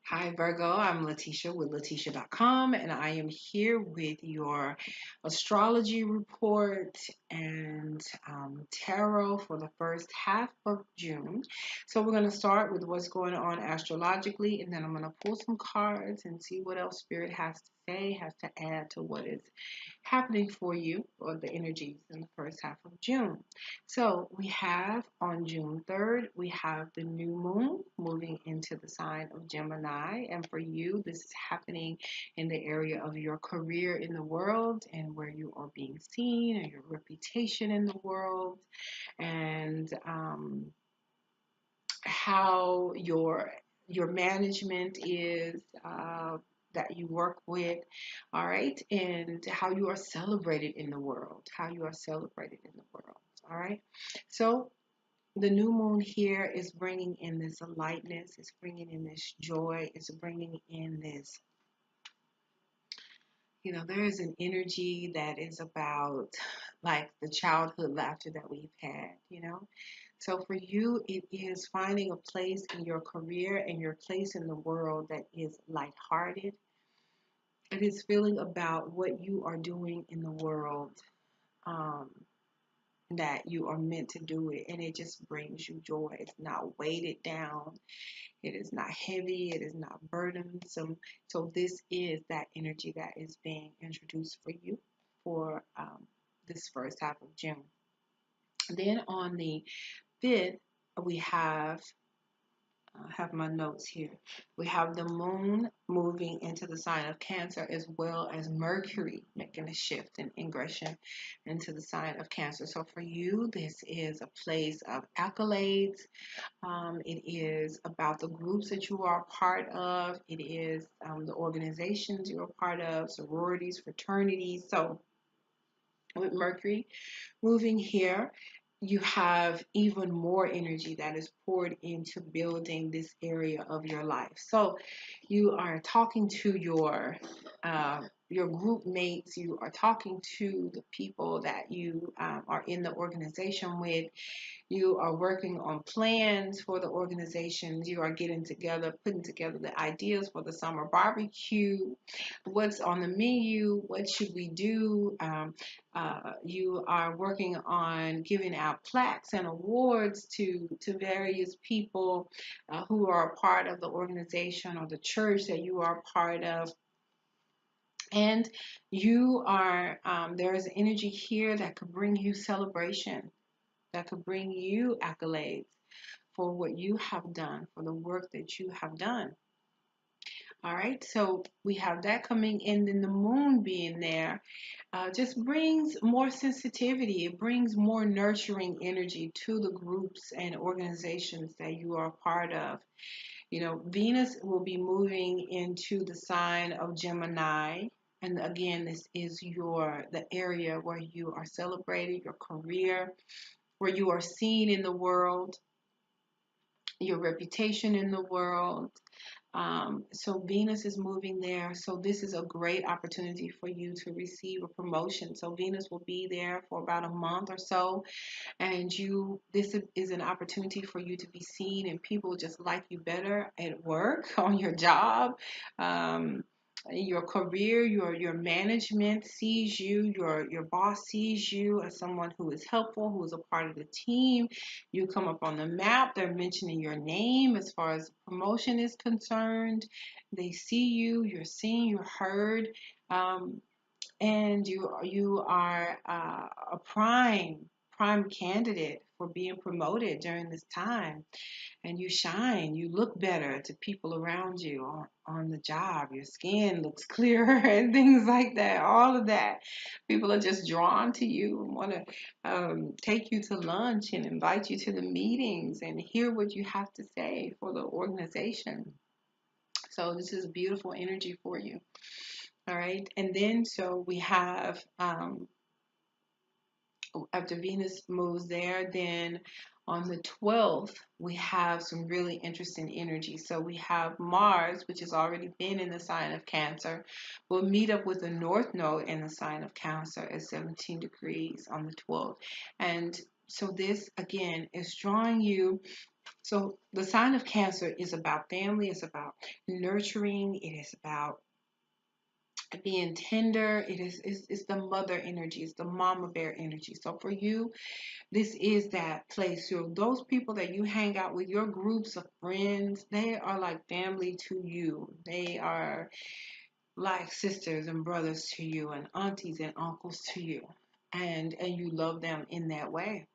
Hi Virgo, I'm Lateesha with lateesha.com, and I am here with your astrology report and tarot for the first half of June. So we're going to start with what's going on astrologically, and then I'm going to pull some cards and see what else Spirit has to say, has to add to what is happening for you, or the energies in the first half of June. So we have on June 3rd, we have the new moon moving into the sign of Gemini. And for you, this is happening in the area of your career in the world and where you are being seen and your reputation in the world, and how your management is, that you work with, all right, and how you are celebrated in the world, all right. So the new moon here is bringing in this lightness, it's bringing in this joy, it's bringing in this, there is an energy that is about like the childhood laughter that we've had. So for you, it is finding a place in your career and your place in the world that is lighthearted. It is feeling about what you are doing in the world, um, that you are meant to do it, and it just brings you joy. It's not weighted down. It is not heavy. It is not burdensome. So this is that energy that is being introduced for you for this first half of June. Then on the 5th, we have my notes here. We have the moon moving into the sign of Cancer, as well as Mercury making a shift and ingression into the sign of Cancer. So for you, this is a place of accolades. It is about the groups that you are a part of. It is the organizations you're a part of, sororities, fraternities. So with Mercury moving here, you have even more energy that is poured into building this area of your life. So you are talking to your group mates, you are talking to the people that you are in the organization with. You are working on plans for the organizations. You are getting together, putting together the ideas for the summer barbecue. What's on the menu? What should we do? You are working on giving out plaques and awards to various people who are a part of the organization or the church that you are a part of. And you are, there is energy here that could bring you celebration, that could bring you accolades for what you have done, for the work that you have done. All right, so we have that coming in, then the moon being there just brings more sensitivity. It brings more nurturing energy to the groups and organizations that you are a part of. Venus will be moving into the sign of Gemini. And again, this is the area where you are celebrated, your career, where you are seen in the world, your reputation in the world. So Venus is moving there. So this is a great opportunity for you to receive a promotion. So Venus will be there for about a month or so, and this is an opportunity for you to be seen and people just like you better at work, on your job. Your career, your management sees you, your boss sees you as someone who is helpful, who is a part of the team. You come up on the map, they're mentioning your name as far as promotion is concerned. They see you, you're seen, you're heard, and you are a prime candidate for being promoted during this time, and you shine, you look better to people around you on the job. Your skin looks clearer and things like that. All of that. People are just drawn to you and want to take you to lunch and invite you to the meetings and hear what you have to say for the organization. So this is beautiful energy for you. All right. And then so we have, after Venus moves there, then on the 12th, we have some really interesting energy. So we have Mars, which has already been in the sign of Cancer, will meet up with the North Node in the sign of Cancer at 17 degrees on the 12th. And so this, again, is drawing you So the sign of Cancer is about family. It's about nurturing. It is about being tender. It's the mother energy. It's the mama bear energy. So for you, this is that place. So those people that you hang out with, your groups of friends, they are like family to you. They are like sisters and brothers to you, and aunties and uncles to you, and you love them in that way.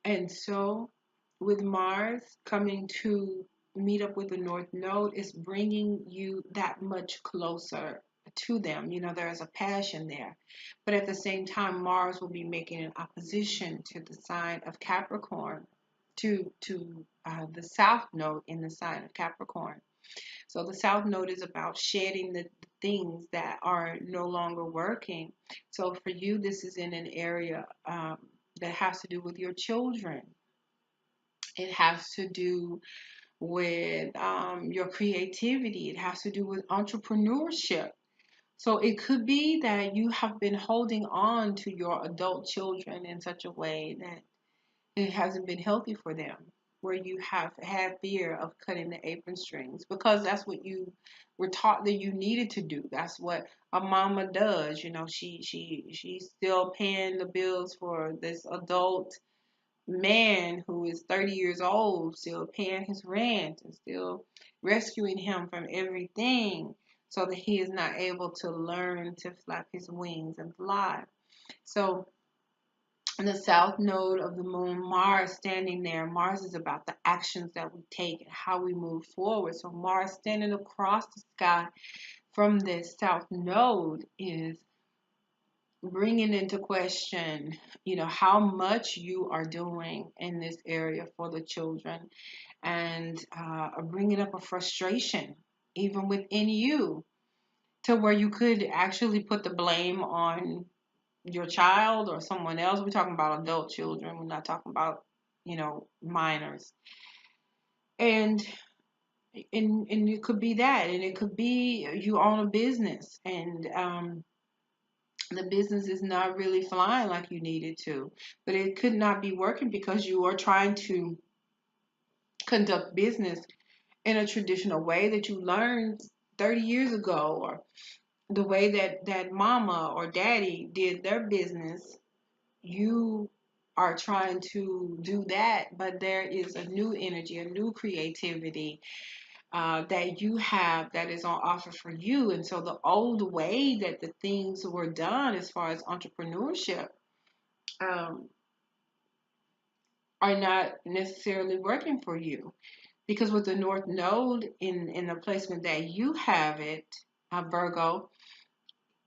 And so with Mars coming to meet up with the North Node, is bringing you that much closer to them. You know, there's a passion there. But at the same time, Mars will be making an opposition to the sign of Capricorn, to the South Node in the sign of Capricorn. So the South Node is about shedding the things that are no longer working. So for you, this is in an area that has to do with your children. It has to do with your creativity. It has to do with entrepreneurship. So it could be that you have been holding on to your adult children in such a way that it hasn't been healthy for them, where you have had fear of cutting the apron strings because that's what you were taught that you needed to do. That's what a mama does. You know, she's still paying the bills for this adult man who is 30 years old, still paying his rent and still rescuing him from everything so that he is not able to learn to flap his wings and fly. So in the south node of the moon, Mars standing there. Mars is about the actions that we take and how we move forward. So Mars standing across the sky from this south node is bringing into question, you know, how much you are doing in this area for the children, and bringing up a frustration even within you to where you could actually put the blame on your child or someone else. We're talking about adult children. We're not talking about, you know, minors. And and it could be that, and it could be you own a business, and the business is not really flying like you need it to, but it could not be working because you are trying to conduct business in a traditional way that you learned 30 years ago, or the way that mama or daddy did their business. You are trying to do that, but there is a new energy, a new creativity that you have that is on offer for you. And so the old way that the things were done as far as entrepreneurship um, are not necessarily working for you. Because with the North Node in the placement that you have it, Virgo,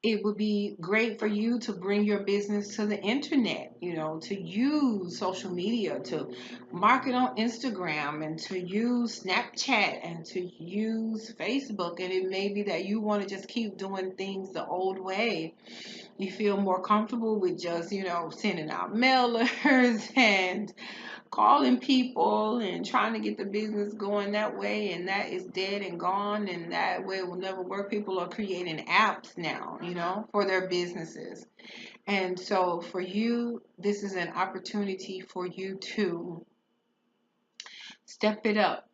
it would be great for you to bring your business to the internet, you know, to use social media, to market on Instagram, and to use Snapchat, and to use Facebook. And it may be that you want to just keep doing things the old way. You feel more comfortable with just, you know, sending out mailers and calling people and trying to get the business going that way, and that is dead and gone, and that way will never work. People are creating apps now, you know, for their businesses. And so for you, this is an opportunity for you to step it up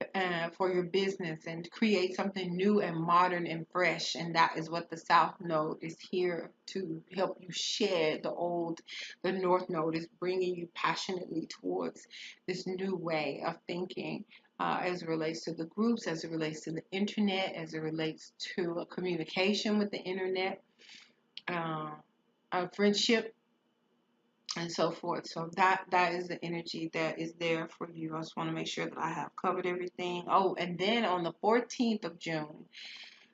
for your business and create something new and modern and fresh. And that is what the South Node is here to help you shed the old. The North Node is bringing you passionately towards this new way of thinking. As it relates to the groups, as it relates to the internet, as it relates to communication with the internet, uh, friendship, and so forth. So that is the energy that is there for you. I just want to make sure that I have covered everything. Oh, and then on the 14th of June,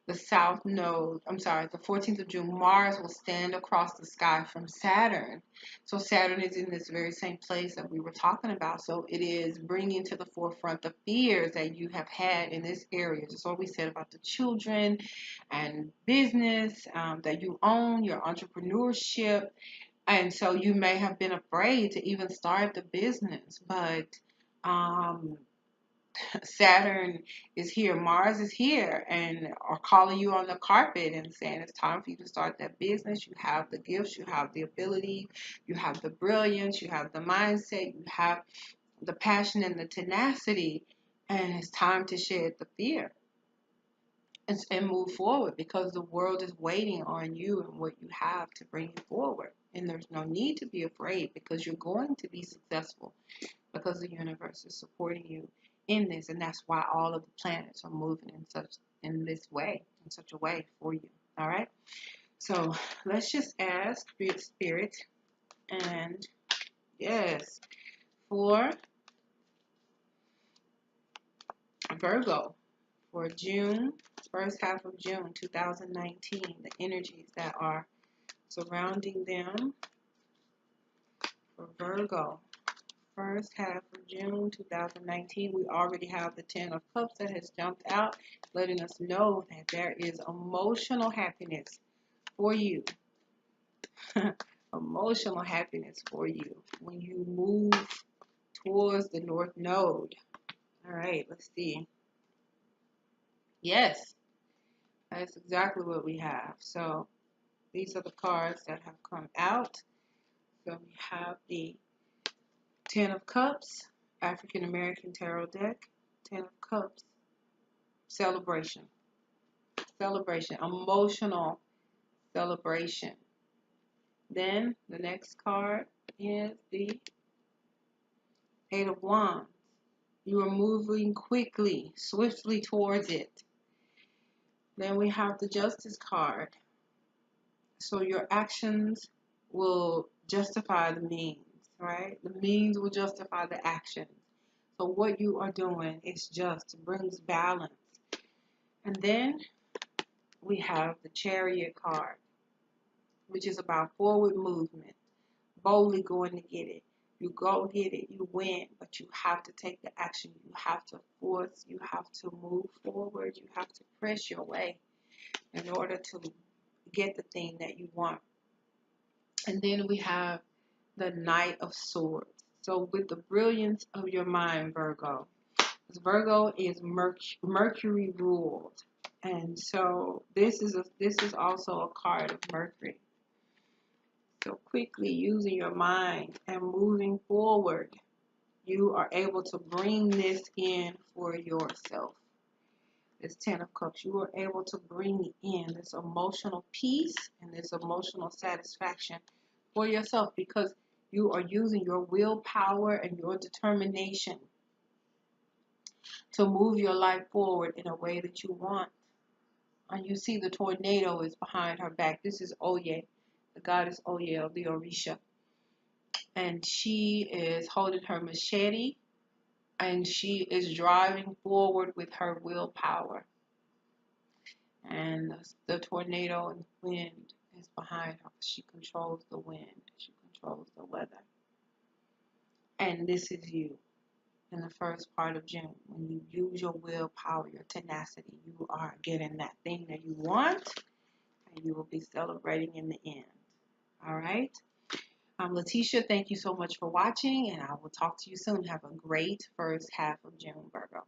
the South Node, I'm sorry, the 14th of June, Mars will stand across the sky from Saturn. So Saturn is in this very same place that we were talking about. So it is bringing to the forefront the fears that you have had in this area. Just what we said about the children and business that you own, your entrepreneurship, and so you may have been afraid to even start the business, but um, Saturn is here, Mars is here, and are calling you on the carpet and saying it's time for you to start that business. You have the gifts, you have the ability, you have the brilliance, you have the mindset, you have the passion and the tenacity, and it's time to shed the fear and move forward, because the world is waiting on you and what you have to bring you forward. And there's no need to be afraid, because you're going to be successful, because the universe is supporting you in this. And that's why all of the planets are moving in this way, in such a way for you. All right. So let's just ask Spirit, and yes, for Virgo, for June, first half of June 2019, the energies that are surrounding them for Virgo. First half of June 2019, we already have the Ten of Cups that has jumped out, letting us know that there is emotional happiness for you. Emotional happiness for you when you move towards the North Node. All right, let's see. Yes, that's exactly what we have. So these are the cards that have come out. So we have the Ten of Cups, African American Tarot deck. Ten of Cups, celebration. Celebration, emotional celebration. Then the next card is the Eight of Wands. You are moving quickly, swiftly towards it. Then we have the Justice card. So your actions will justify the means, right? The means will justify the actions. So what you are doing is just brings balance. And then we have the Chariot card, which is about forward movement, boldly going to get it. You go get it, you win, but you have to take the action. You have to force, you have to move forward, you have to press your way in order to get the thing that you want. And then we have the Knight of Swords. So with the brilliance of your mind, Virgo, because Virgo is Mercury ruled, and so this is also a card of Mercury. So quickly using your mind and moving forward, you are able to bring this in for yourself. This Ten of Cups, you are able to bring in this emotional peace and this emotional satisfaction for yourself, because you are using your willpower and your determination to move your life forward in a way that you want. And you see the tornado is behind her back. This is Oye, the goddess Oye of the Orisha. And she is holding her machete, and she is driving forward with her willpower. And the tornado and wind is behind her. She controls the wind. She controls the weather. And this is you in the first part of June. When you use your willpower, your tenacity, you are getting that thing that you want, and you will be celebrating in the end. All right? I'm Lateesha. Thank you so much for watching, and I will talk to you soon. Have a great first half of June, Virgo.